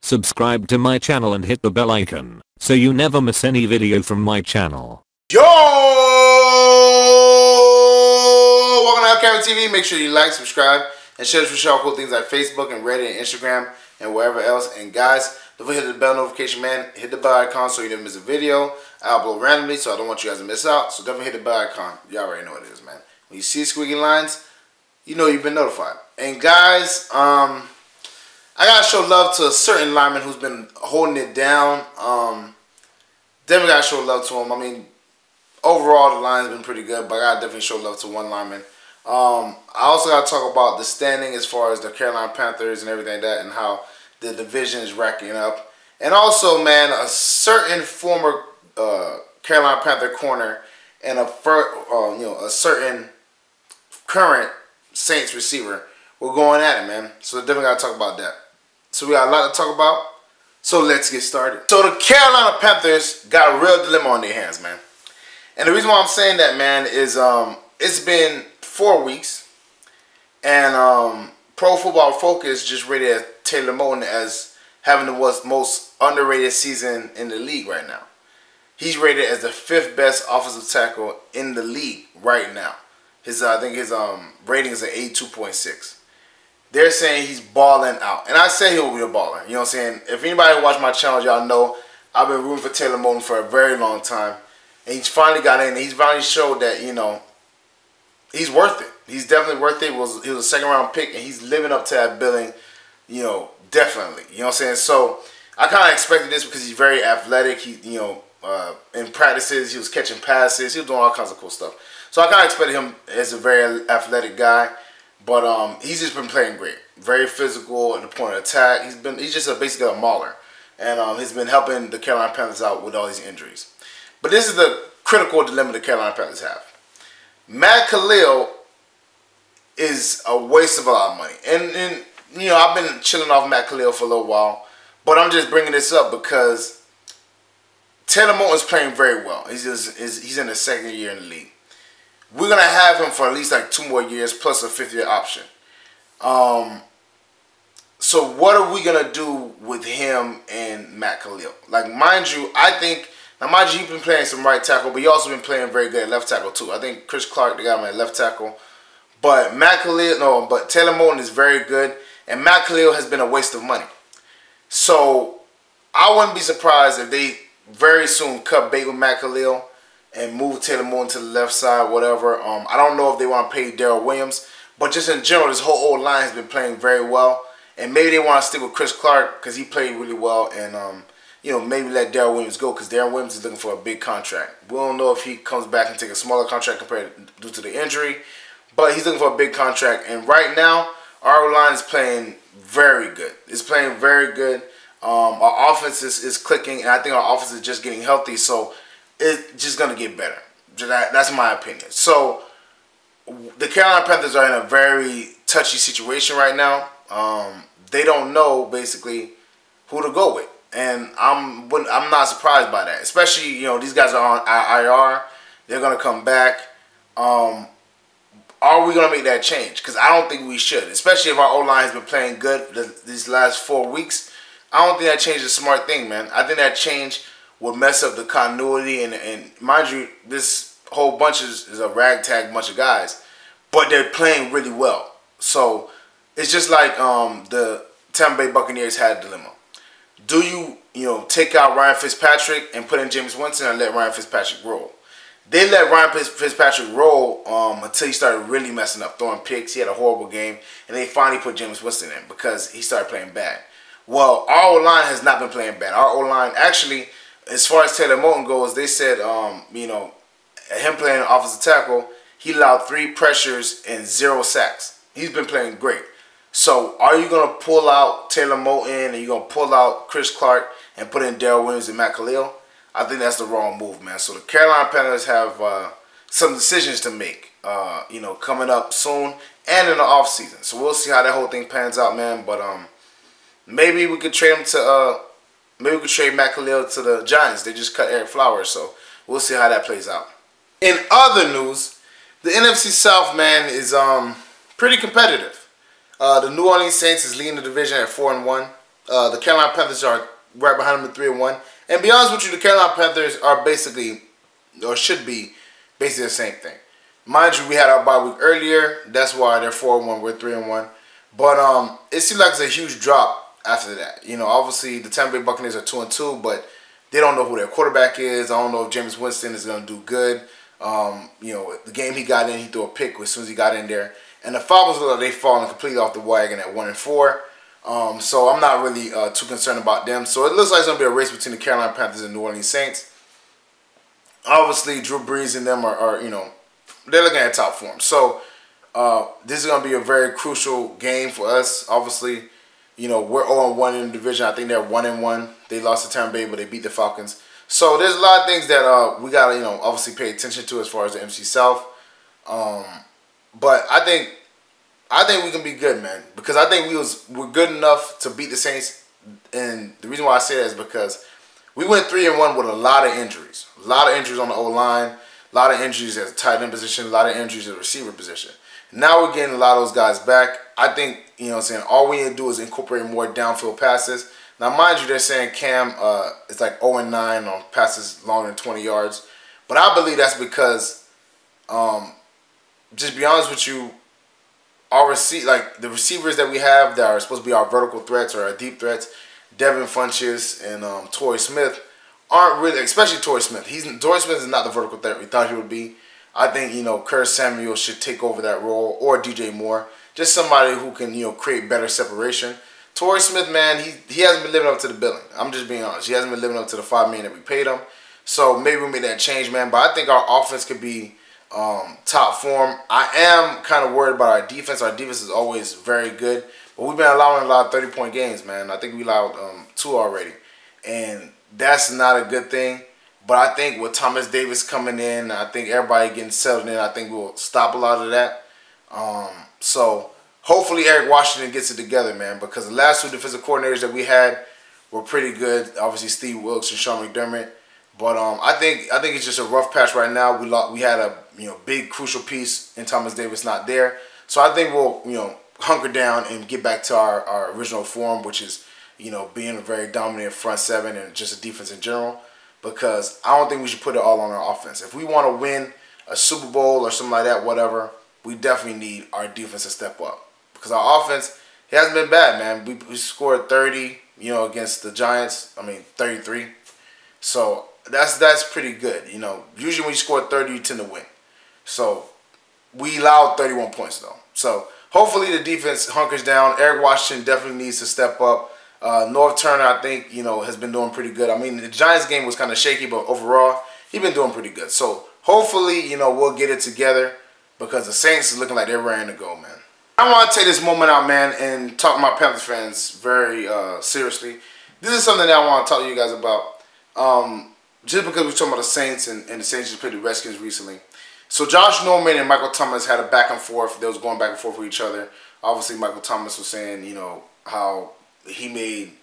Subscribe to my channel and hit the bell icon so you never miss any video from my channel. Yo! Welcome to LCameraTV. Make sure you like, subscribe, and share this for show cool things like Facebook and Reddit and Instagram and wherever else. And guys, don't forget to hit the bell notification, man. Hit the bell icon so you never miss a video. I upload randomly, so I don't want you guys to miss out. So definitely hit the bell icon. Y'all already know what it is, man. When you see squiggly lines, you know you've been notified. And guys, I gotta show love to a certain lineman who's been holding it down. Definitely gotta show love to him. I mean, overall the line's been pretty good, but I gotta definitely show love to one lineman. I also gotta talk about the standing as far as the Carolina Panthers and everything like that, and how the division is racking up. And also, man, a certain former Carolina Panther corner and a certain current Saints receiver were going at it, man. So definitely gotta talk about that. So we got a lot to talk about. So let's get started. So the Carolina Panthers got a real dilemma on their hands, man. And the reason why I'm saying that, man, is it's been 4 weeks, and Pro Football Focus just rated Taylor Moton as having the most underrated season in the league right now. He's rated as the 5th best offensive tackle in the league right now. I think his rating is at 82.6. They're saying he's balling out. And I say he'll be a baller. You know what I'm saying? If anybody watch my channel, y'all know I've been rooting for Taylor Moton for a very long time. And he's finally got in. And he's finally showed that, you know, he's worth it. He's definitely worth it. He was a second-round pick, and he's living up to that billing, you know, definitely. You know what I'm saying? So I kind of expected this because he's very athletic. He, you know, in practices, he was catching passes. He was doing all kinds of cool stuff. So I kind of expected him as a very athletic guy. But he's just been playing great. Very physical at the point of attack. He's just basically a mauler. And he's been helping the Carolina Panthers out with all these injuries. But this is the critical dilemma the Carolina Panthers have. Matt Khalil is a waste of a lot of money. And you know, I've been chilling off Matt Khalil for a little while. But I'm just bringing this up because Taylor Moton is playing very well. He's in his second year in the league. We're going to have him for at least like 2 more years plus a 5th-year option. So what are we going to do with him and Matt Khalil? Like, mind you, I think, now mind you, he's been playing some right tackle, but he also been playing very good at left tackle too. I think Chris Clark, they got him at left tackle. But Taylor Moton is very good, and Matt Khalil has been a waste of money. So I wouldn't be surprised if they very soon cut bait with Matt Khalil and move Taylor Moton to the left side, whatever. I don't know if they want to pay Darrell Williams, but just in general, this whole old line has been playing very well. And maybe they want to stick with Chris Clark because he played really well, and you know, maybe let Darrell Williams go because Darrell Williams is looking for a big contract. We don't know if he comes back and take a smaller contract due to the injury, but he's looking for a big contract. And right now, our line is playing very good. It's playing very good. Our offense is clicking, and I think our offense is just getting healthy. So it's just going to get better. That's my opinion. So the Carolina Panthers are in a very touchy situation right now. They don't know basically who to go with, and I'm not surprised by that. Especially, you know, these guys are on IR. They're going to come back. Are we going to make that change? Because I don't think we should. Especially if our O-line has been playing good these last 4 weeks. I don't think that change is a smart thing, man. I think that change would mess up the continuity, and mind you, this whole bunch is a ragtag bunch of guys, but they're playing really well. So it's just like the Tampa Bay Buccaneers had a dilemma. Do you take out Ryan Fitzpatrick and put in Jameis Winston, and let Ryan Fitzpatrick roll? They let Ryan Fitzpatrick roll until he started really messing up, throwing picks. He had a horrible game, and they finally put Jameis Winston in because he started playing bad. Well, our O-line has not been playing bad. Our O-line, actually, as far as Taylor Moton goes, they said, you know, him playing offensive tackle, he allowed 3 pressures and 0 sacks. He's been playing great. So, are you going to pull out Taylor Moton and you're going to pull out Chris Clark and put in Darrell Williams and Matt Khalil? I think that's the wrong move, man. So, the Carolina Panthers have some decisions to make, you know, coming up soon and in the offseason. So, we'll see how that whole thing pans out, man. But maybe we could trade him to maybe we could trade Matt Khalil to the Giants. They just cut Eric Flowers, so we'll see how that plays out. In other news, the NFC South, man, is pretty competitive. The New Orleans Saints is leading the division at 4-1. The Carolina Panthers are right behind them at 3-1. And to be honest with you, the Carolina Panthers are basically, or should be, basically the same thing. Mind you, we had our bye week earlier. That's why they're 4-1. We're 3-1. But it seems like it's a huge drop after that. You know, obviously the Tampa Bay Buccaneers are 2-2, but they don't know who their quarterback is. I don't know if Jameis Winston is going to do good. You know, the game he got in, he threw a pick as soon as he got in there. And the Falcons, they falling completely off the wagon at 1-4. So I'm not really too concerned about them. So it looks like it's going to be a race between the Carolina Panthers and New Orleans Saints. Obviously, Drew Brees and them are you know, they're looking at top form. So this is going to be a very crucial game for us. Obviously, you know, we're 0-1 in the division. I think they're 1-1. They lost to Tampa Bay, but they beat the Falcons. So there's a lot of things that we got to, you know, obviously pay attention to as far as the NFC South. But I think we can be good, man, because I think we're good enough to beat the Saints. And the reason why I say that is because we went 3-1 with a lot of injuries. A lot of injuries on the O-line, a lot of injuries at the tight end position, a lot of injuries at the receiver position. Now we're getting a lot of those guys back. I think, you know what I'm saying, all we need to do is incorporate more downfield passes. Now, mind you, they're saying Cam is like 0-9 on passes longer than 20 yards. But I believe that's because, just be honest with you, the receivers that we have that are supposed to be our vertical threats or our deep threats, Devin Funchess and Torrey Smith, aren't really, especially Torrey Smith. Torrey Smith is not the vertical threat we thought he would be. I think, you know, Curtis Samuel should take over that role, or DJ Moore. Just somebody who can, you know, create better separation. Torrey Smith, man, he hasn't been living up to the billing. I'm just being honest. He hasn't been living up to the $5 million that we paid him. So maybe we'll make that change, man. But I think our offense could be top form. I am kind of worried about our defense. Our defense is always very good. But we've been allowing a lot of 30-point games, man. I think we allowed 2 already. And that's not a good thing. But I think with Thomas Davis coming in, I think everybody getting settled in, I think we'll stop a lot of that. So hopefully Eric Washington gets it together, man, because the last 2 defensive coordinators that we had were pretty good. Obviously Steve Wilkes and Sean McDermott. But I think it's just a rough patch right now. We had a big crucial piece in Thomas Davis not there. So I think we'll hunker down and get back to our original form, which is being a very dominant front seven and just a defense in general. Because I don't think we should put it all on our offense. If we want to win a Super Bowl or something like that, whatever, we definitely need our defense to step up. Because our offense, it hasn't been bad, man. We scored 30, against the Giants. 33. So that's pretty good. Usually when you score 30, you tend to win. So we allowed 31 points though. So hopefully the defense hunkers down. Eric Washington definitely needs to step up. North Turner, I think, has been doing pretty good. The Giants game was kind of shaky, but overall, he's been doing pretty good. So hopefully, we'll get it together because the Saints is looking like they're ready to go, man. I want to take this moment out, man, and talk to my Panthers fans very seriously. This is something that I want to talk to you guys about. Just because we're talking about the Saints and the Saints just played the Redskins recently. So Josh Norman and Michael Thomas had a back and forth. They was going back and forth with each other. Obviously, Michael Thomas was saying, how he made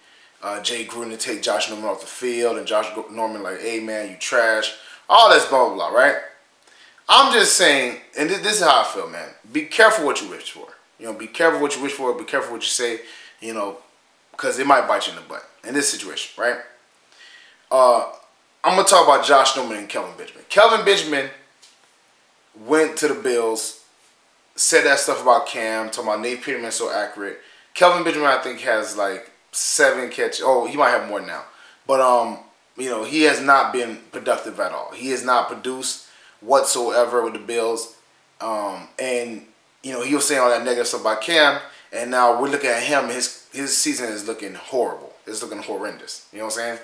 Jay Gruden take Josh Norman off the field, and Josh Norman like, hey man, you trash. All this blah, blah, blah, right? I'm just saying, and this is how I feel, man. Be careful what you wish for. Be careful what you wish for. Be careful what you say, because it might bite you in the butt in this situation, right? I'm going to talk about Josh Norman and Kelvin Benjamin. Kelvin Benjamin went to the Bills, said that stuff about Cam, talking about Nate Peterman so accurate. Kelvin Benjamin, I think, has like 7 catches. Oh, he might have more now. But, he has not been productive at all. He has not produced whatsoever with the Bills. And, he was saying all that negative stuff about Cam. And now we're looking at him. His season is looking horrible. It's looking horrendous. You know what I'm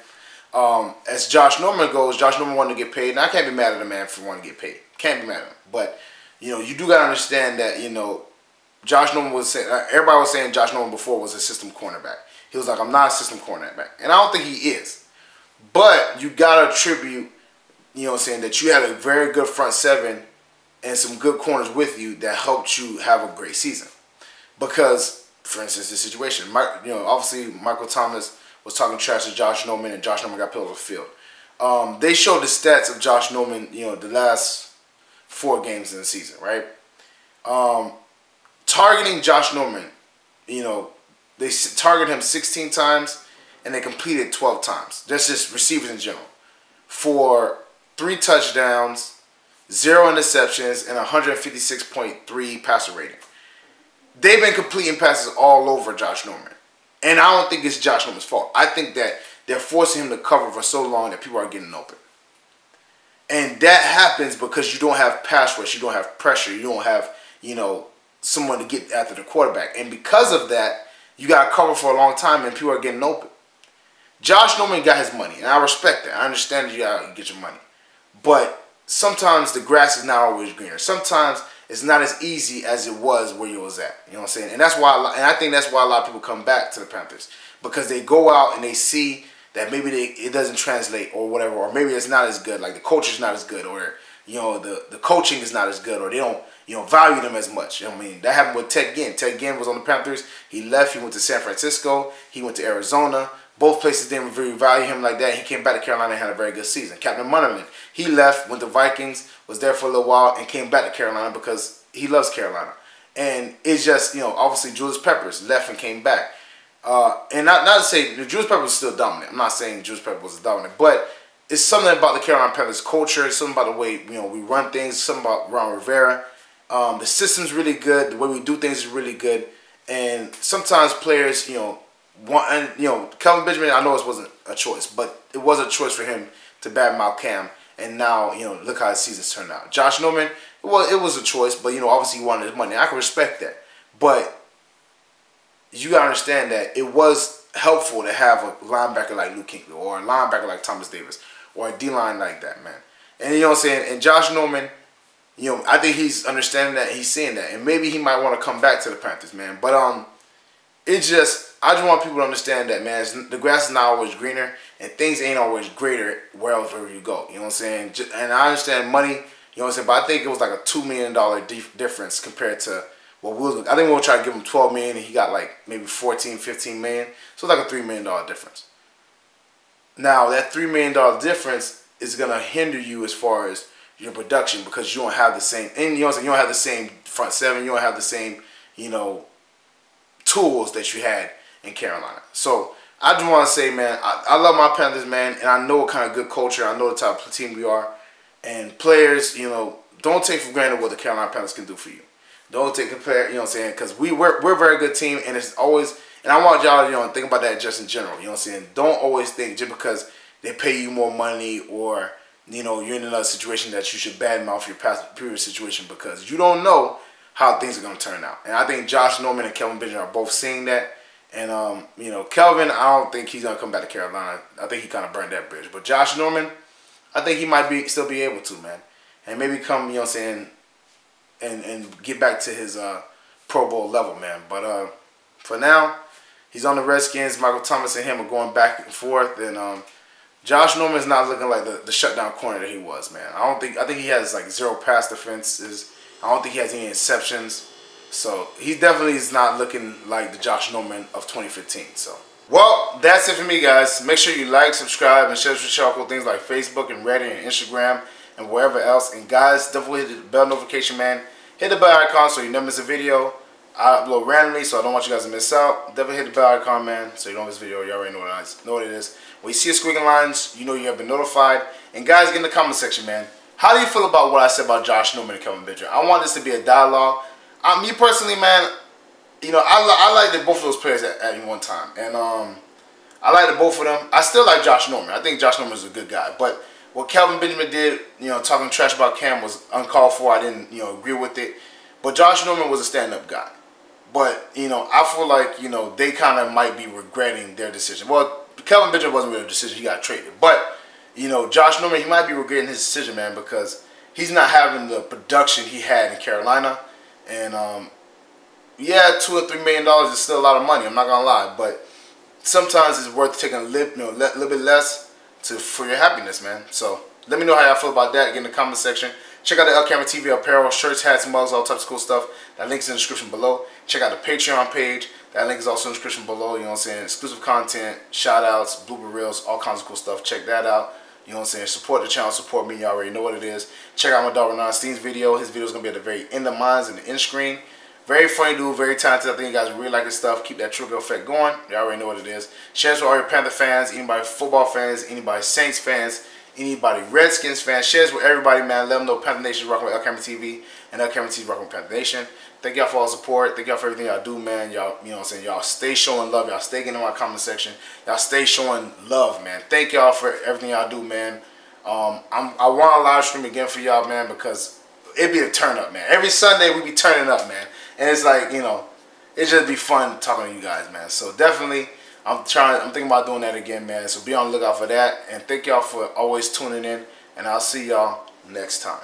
saying? As Josh Norman goes, Josh Norman wanted to get paid. And I can't be mad at a man for wanting to get paid. Can't be mad at him. But, you do got to understand that, Josh Norman was saying, everybody was saying Josh Norman before was a system cornerback. He was like, I'm not a system cornerback. And I don't think he is. But you got to attribute, that you had a very good front seven and some good corners with you that helped you have a great season. Because, for instance, this situation, obviously Michael Thomas was talking trash to Josh Norman and Josh Norman got pulled off the field. They showed the stats of Josh Norman, the last 4 games in the season, right? Targeting Josh Norman, They targeted him 16 times, and they completed 12 times. That's just receivers in general. For 3 touchdowns, 0 interceptions, and 156.3 passer rating. They've been completing passes all over Josh Norman. And I don't think it's Josh Norman's fault. I think that they're forcing him to cover for so long that people are getting open. And that happens because you don't have pass rush, you don't have pressure, you don't have, you know, someone to get after the quarterback. And because of that, you got to cover for a long time and people are getting open. Josh Norman got his money, and I respect that. I understand that you got to get your money. But sometimes the grass is not always greener. Sometimes it's not as easy as it was where you was at. You know what I'm saying? And that's why, and I think that's why a lot of people come back to the Panthers, because they go out and they see that maybe it doesn't translate or whatever, or maybe it's not as good. Like the culture is not as good, or you know the coaching is not as good, or they don't value them as much. You know what I mean? That happened with Ted Ginn. Ted Ginn was on the Panthers. He left. He went to San Francisco. He went to Arizona. Both places didn't really value him like that. He came back to Carolina and had a very good season. Captain Munnerman, he left, went to Vikings, was there for a little while, and came back to Carolina because he loves Carolina. And it's just, obviously Julius Peppers left and came back. And not to say Julius Peppers was still dominant. I'm not saying Julius Peppers was dominant, but it's something about the Carolina Panthers culture. It's something about the way we run things. Something about Ron Rivera. The system's really good. The way we do things is really good. And sometimes players, Kelvin Benjamin, I know it wasn't a choice, but it was a choice for him to badmouth Cam. And now, look how his season's turned out. Josh Norman, it was a choice, but, obviously he wanted his money. I can respect that. But you got to understand that it was helpful to have a linebacker like Luke Kuechly, or a linebacker like Thomas Davis, or a D-line like that, man. And you know what I'm saying? And Josh Norman, I think he's understanding that, he's seeing that. And maybe he might want to come back to the Panthers, man. But I just want people to understand that, man, the grass is not always greener, and things ain't always greater wherever you go. You know what I'm saying? And I understand money, you know what I'm saying, but I think it was like a $2 million difference compared to what we was. I think we'll try to give him $12 million, and he got like maybe $14, $15 million. So it's like a $3 million difference. Now, that $3 million difference is going to hinder you as far as your production, because you don't have the same, and you know what I'm saying, you don't have the same front seven, you don't have the same, tools that you had in Carolina. So I just want to say, man, I love my Panthers, man, and I know what kind of good culture, I know the type of team we are, and players, don't take for granted what the Carolina Panthers can do for you. Don't take compare, because we're a very good team, and it's always, and I want y'all to think about that just in general. You know what I'm saying? Don't always think just because they pay you more money, or you're in another situation, that you should badmouth your previous situation, because you don't know how things are going to turn out. And I think Josh Norman and Kelvin Benjamin are both seeing that. And, Kelvin, I don't think he's going to come back to Carolina. I think he kind of burned that bridge. But Josh Norman, I think he might still be able to, man. And maybe come, and get back to his Pro Bowl level, man. But for now, he's on the Redskins. Michael Thomas and him are going back and forth. And Josh Norman's not looking like the shutdown corner that he was, man. I think he has like 0 pass defenses. I don't think he has any interceptions. So he definitely is not looking like the Josh Norman of 2015. So, well, that's it for me, guys. Make sure you like, subscribe, and share with y'all cool things like Facebook and Reddit and Instagram and wherever else. And guys, definitely hit the bell notification, man. Hit the bell icon so you never miss a video. I upload randomly, so I don't want you guys to miss out. Definitely hit the bell icon, man, so you don't miss a video. You already know what it is. When you see a squiggling lines, you know you have been notified. And guys, get in the comment section, man. How do you feel about what I said about Josh Norman and Kelvin Benjamin? I want this to be a dialogue. Me personally, man, I like both of those players at one time. And I like both of them. I still like Josh Norman. I think Josh Norman is a good guy. But what Kelvin Benjamin did, talking trash about Cam was uncalled for. I didn't, agree with it. But Josh Norman was a stand-up guy. But, I feel like, they kind of might be regretting their decision. Well, Kelvin Benjamin wasn't really a decision. He got traded. But Josh Norman, he might be regretting his decision, man, because he's not having the production he had in Carolina. And, yeah, $2 or $3 million is still a lot of money. I'm not going to lie. But sometimes it's worth taking a little bit less for your happiness, man. So let me know how y'all feel about that. Get in the comment section. Check out the LCameraTV apparel, shirts, hats, mugs, all types of cool stuff. That link's in the description below. Check out the Patreon page. That link is also in the description below. You know what I'm saying? Exclusive content, shout-outs, blooper reels, all kinds of cool stuff. Check that out. You know what I'm saying? Support the channel, support me. You already know what it is. Check out my dog Renan Esteim's video. His video is going to be at the very end of mine in the end screen. Very funny dude, very talented. I think you guys really like his stuff. Keep that trigger effect going. You already know what it is. Shares with all your Panther fans, anybody football fans, anybody Saints fans, anybody Redskins fans. Shares with everybody, man. Let them know Panther Nation is rocking with LCameraTV and LCameraTV is rocking with Panther Nation. Thank y'all for all the support. Thank y'all for everything y'all do, man. Y'all, you know what I'm saying? Y'all stay showing love. Y'all stay getting in my comment section. Y'all stay showing love, man. Thank y'all for everything y'all do, man. I want to live stream again for y'all, man, because it'd be a turn up, man. Every Sunday we be turning up, man. And it's like, you know, it just be fun talking to you guys, man. So definitely, I'm thinking about doing that again, man. So be on the lookout for that. And thank y'all for always tuning in. And I'll see y'all next time.